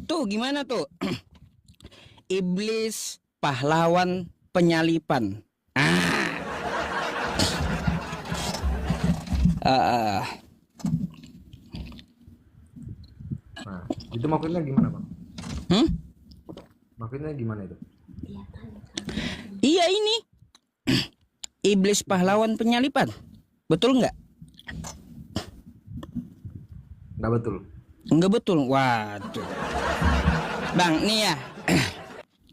Tuh gimana tuh? Iblis pahlawan penyalipan. Ah, Nah, itu maksudnya gimana, Bang? hmm? Maksudnya gimana itu? Iya ini iblis pahlawan penyalipan. Betul nggak? Nggak betul. Nggak betul. Waduh. Bang, nih ya.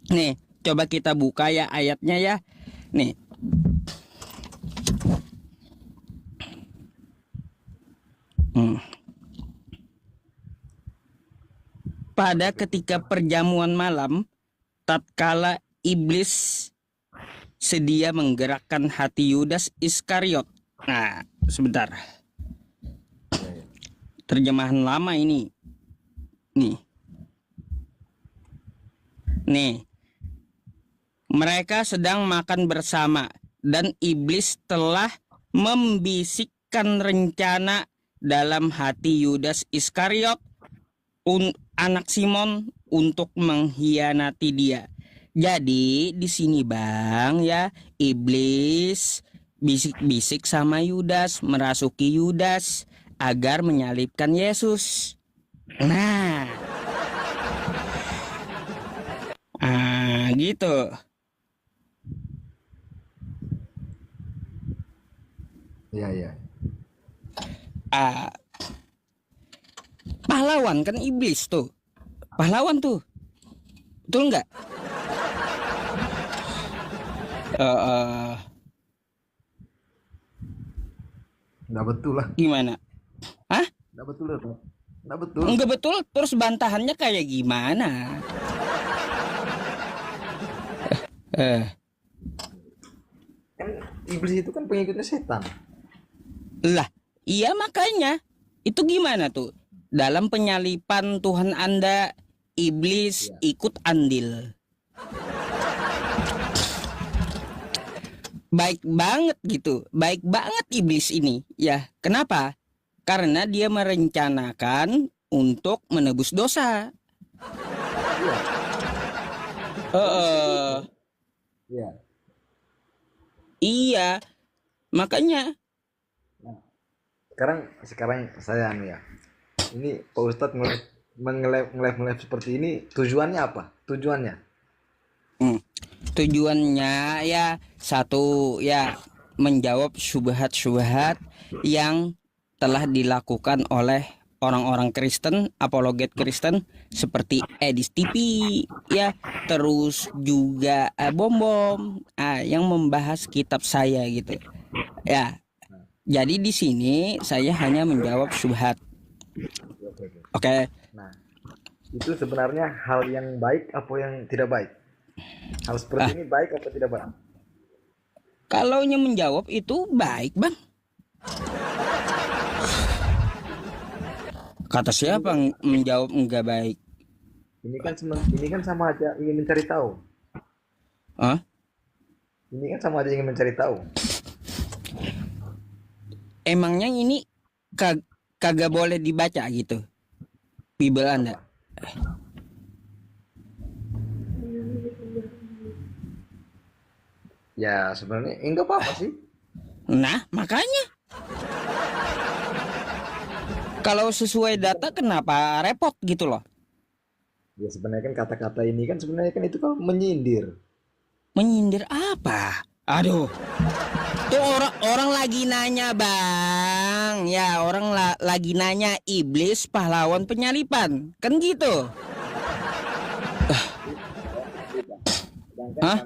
Nih, coba kita buka ya ayatnya ya. Nih. Pada ketika perjamuan malam, tatkala iblis sedia menggerakkan hati Yudas Iskariot. Nah, sebentar. Terjemahan lama ini. Nih. Mereka sedang makan bersama dan iblis telah membisikkan rencana dalam hati Yudas Iskariot, anak Simon, untuk mengkhianati dia. Jadi di sini Bang ya, iblis bisik-bisik sama Yudas, merasuki Yudas agar menyalibkan Yesus. Nah, gitu. Iya, iya. Ah, pahlawan kan iblis tuh. Pahlawan tuh. Betul nggak? Nggak betul lah. Gimana? Hah? Nggak betul lah, Bang. Nggak betul. Nggak betul, terus bantahannya kayak gimana? Kan iblis itu kan pengikutnya setan. Lah, iya makanya. Itu gimana tuh? Dalam penyalipan Tuhan Anda, iblis ikut andil. Baik banget gitu. Baik banget iblis ini. Ya, kenapa? Karena dia merencanakan untuk menebus dosa. Iya. Iya, makanya. Sekarang saya ya. Ini Pak Ustadz nge-live seperti ini tujuannya apa? Tujuannya? Tujuannya ya satu ya menjawab syubhat-syubhat yang telah dilakukan oleh orang-orang Kristen, apologet Kristen seperti Edis TV ya, terus juga Bom-Bom yang membahas kitab saya gitu. Ya. Jadi di sini saya hanya menjawab syubhat. Oke. Nah, itu sebenarnya hal yang baik apa yang tidak baik? Hal seperti ini baik apa tidak baik? Kalau menjawab itu baik, Bang. Kata siapa menjawab enggak baik? Ini kan sama aja ingin mencari tahu. Hah? Ini kan sama aja ingin mencari tahu. Emangnya ini kagak boleh dibaca gitu? Bible Anda? Ya sebenarnya enggak apa-apa sih. Nah, makanya. Kalau sesuai data kenapa repot gitu loh? Ya sebenarnya kan kata-kata ini kan sebenarnya kan itu kan menyindir. Menyindir apa? Aduh. Tuh orang lagi nanya, Bang. Ya, orang lagi nanya iblis pahlawan penyalipan. Kan gitu. Sedangkan Hah?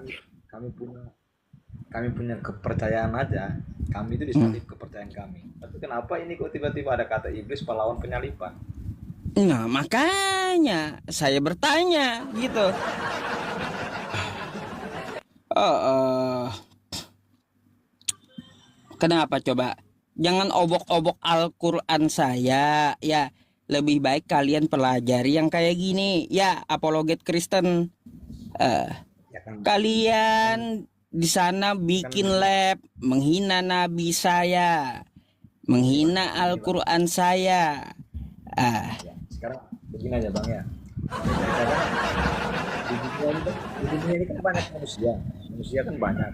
kami punya kepercayaan aja. Kami itu disalib kepercayaan kami. Tapi kenapa ini kok tiba-tiba ada kata iblis pahlawan penyalipan? Nah, makanya saya bertanya gitu. Kenapa coba? Jangan obok-obok Al-Quran saya. Ya, lebih baik kalian pelajari yang kayak gini. Ya, apologet Kristen. Ya kan, Kalian di sana bikin lab, menghina Nabi saya, menghina Al-Quran saya. ya, sekarang begini aja Bang ya. Kita kan di dunia ini kan banyak manusia. Manusia kan banyak.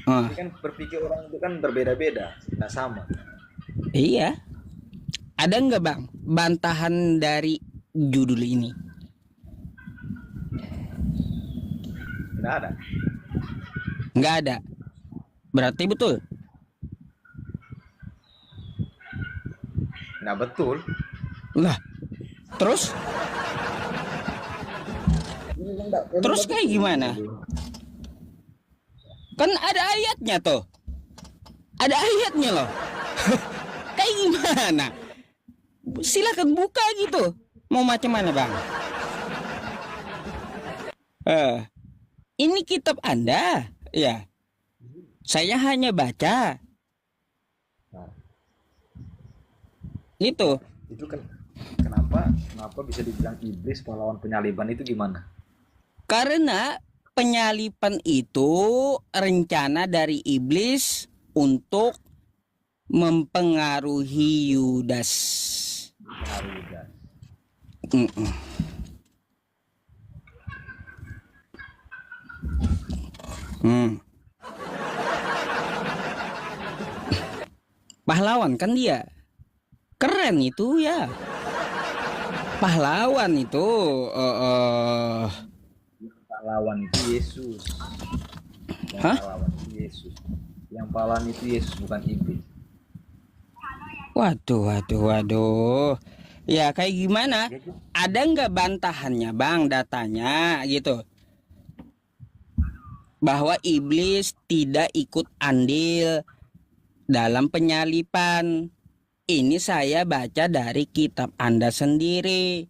Ah, Tapi kan berpikir orang itu kan berbeda-beda, nggak sama. iya. Ada nggak bang bantahan dari judul ini? Nggak ada. Nggak ada. Berarti betul. Nggak betul. Lah, terus terus kayak gimana? Kan ada ayatnya tuh. Ada ayatnya loh. Kayak gimana? Silakan buka gitu. Mau macam mana, Bang? Ini kitab Anda, ya. Saya hanya baca. Nah, Itu. itu kan kenapa bisa dibilang iblis pahlawan penyaliban itu gimana? Karena penyalipan itu rencana dari iblis untuk mempengaruhi Yudas. Pengaruh juga. Mm-mm. Hmm. Pahlawan kan dia. Keren itu ya. Pahlawan itu Pahlawan itu Yesus. Yang Hah? pahlawan itu Yesus. Yang pahlawan itu Yesus bukan iblis. waduh. Ya kayak gimana? Ada nggak bantahannya bang datanya gitu? Bahwa iblis tidak ikut andil dalam penyalipan. Ini saya baca dari kitab Anda sendiri.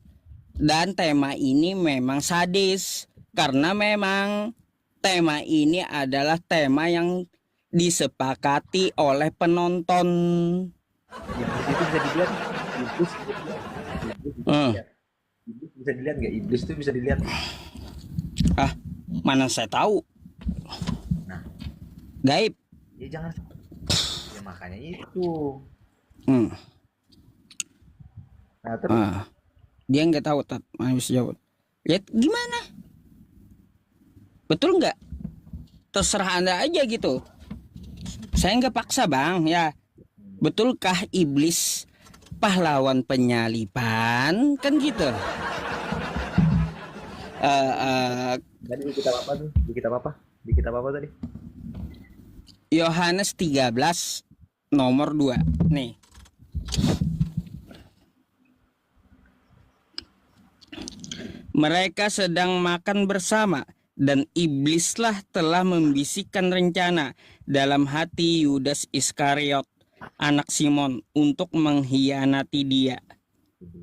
Dan tema ini memang sadis. Karena memang tema ini adalah tema yang disepakati oleh penonton. Iblis itu bisa dilihat. Iblis bisa dilihat nggak? Iblis itu bisa dilihat. Ah, mana saya tahu. Nah, Gaib. ya jangan. Ya makanya itu. Hmm. Nah, terus Dia nggak tahu tat harus jawab. Lihat gimana? Betul nggak? Terserah Anda aja gitu. Saya nggak paksa bang ya. Betulkah iblis pahlawan penyalipan kan gitu? tadi di kitab apa tuh? Di kitab apa? Di kitab apa tadi? Yohanes 13 nomor 2 nih. Mereka sedang makan bersama dan iblislah telah membisikkan rencana dalam hati Yudas Iskariot, anak Simon, untuk mengkhianati dia.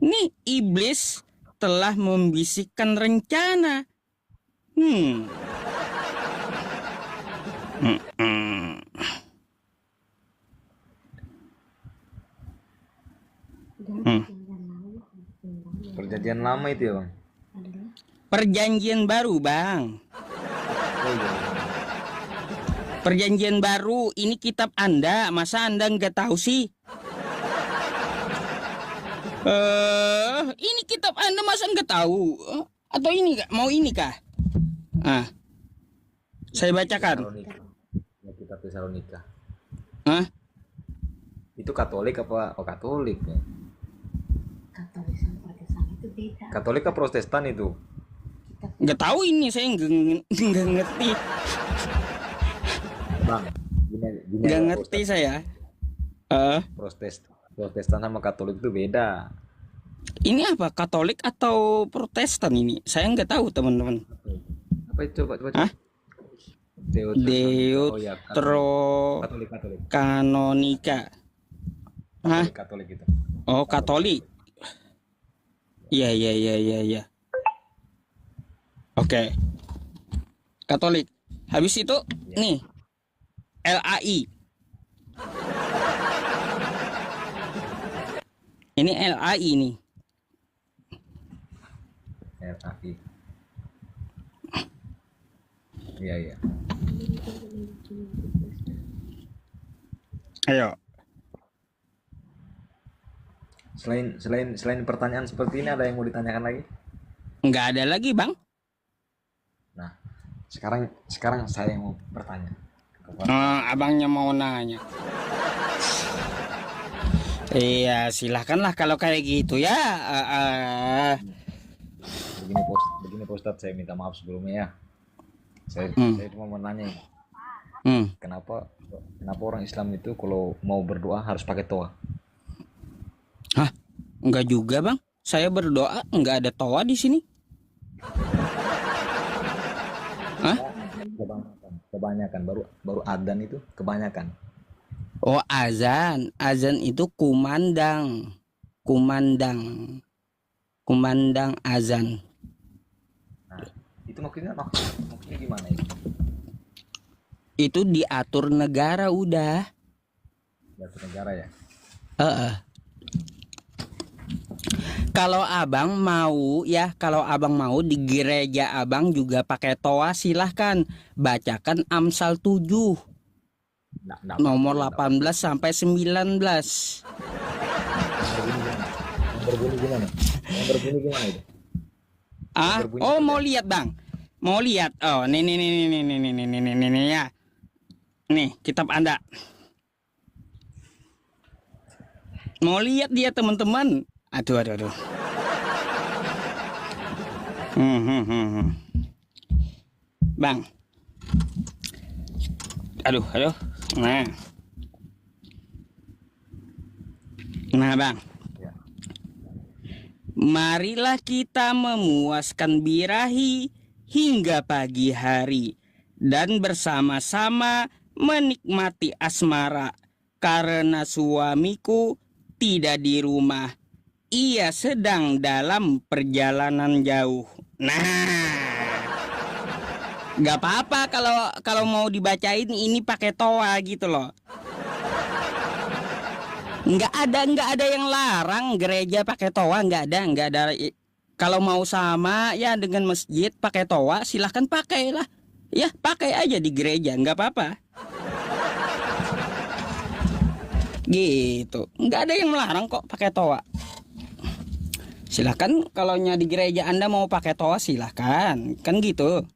Nih iblis telah membisikkan rencana. Hmm. Perjanjian lama itu ya bang. Perjanjian baru, Bang. Oh iya. Perjanjian baru, ini kitab Anda, masa Anda nggak tahu sih? Ini kitab Anda masa nggak tahu? Atau ini kah? Mau ini kah? Ah, saya bacakan. Tesalonika. Ya, kitab Tesalonika. Hah? Itu Katolik apa? Oh Katolik ya. Katolik sama Protestan itu beda. Katolik ke Protestan itu. Nggak tahu ini, saya nggak ngerti. Bang, gini Nggak aja, ngerti Ustaz. saya. Protestan sama Katolik itu beda. Ini apa? Katolik atau Protestan ini? Saya nggak tahu teman-teman. Apa itu? Coba. Hah? Oh ya, Katolik. Kanonika. Hah? Katolik itu. Oh, Katolik. Iya. Oke. Katolik. Habis itu nih LAI. Ini LAI nih. RAI. Iya. Ayo. Selain pertanyaan seperti ini ada yang mau ditanyakan lagi? Nggak ada lagi, Bang. Nah, sekarang saya mau bertanya kepada Abangnya mau nanya. Iya, silakanlah kalau kayak gitu ya. begini Pak Ustadz, saya minta maaf sebelumnya ya. Hmm. Saya cuma mau nanya, Hmm. kenapa orang Islam itu kalau mau berdoa harus pakai toa? Hah? Enggak juga, Bang. Saya berdoa nggak ada toa di sini. Hah? Kebanyakan baru adzan itu kebanyakan. Oh, azan. Azan itu kumandang. Kumandang azan. Nah, itu maksudnya gimana itu? Itu diatur negara udah. Dari negara ya. Kalau abang mau di gereja abang juga pakai toa, silahkan bacakan Amsal 7 nomor 18 sampai 19. Berbunyi gimana? Yang berbunyi gimana itu? Oh, mau lihat, Bang? Mau lihat? Oh, nih ya. Nih, kitab Anda. Mau lihat dia, teman-teman? Aduh. Bang. Aduh. Nah, Bang. Ya. Marilah kita memuaskan birahi hingga pagi hari dan bersama-sama menikmati asmara karena suamiku tidak di rumah. Ia sedang dalam perjalanan jauh. Nah, nggak apa-apa kalau mau dibacain ini pakai toa gitu loh. Nggak ada yang larang gereja pakai toa, nggak ada. Kalau mau sama ya dengan masjid pakai toa, silahkan pakailah. Ya, pakai aja di gereja, nggak apa-apa. Gitu, nggak ada yang melarang kok pakai toa. Silahkan kalau di gereja Anda mau pakai toa, silahkan, kan gitu.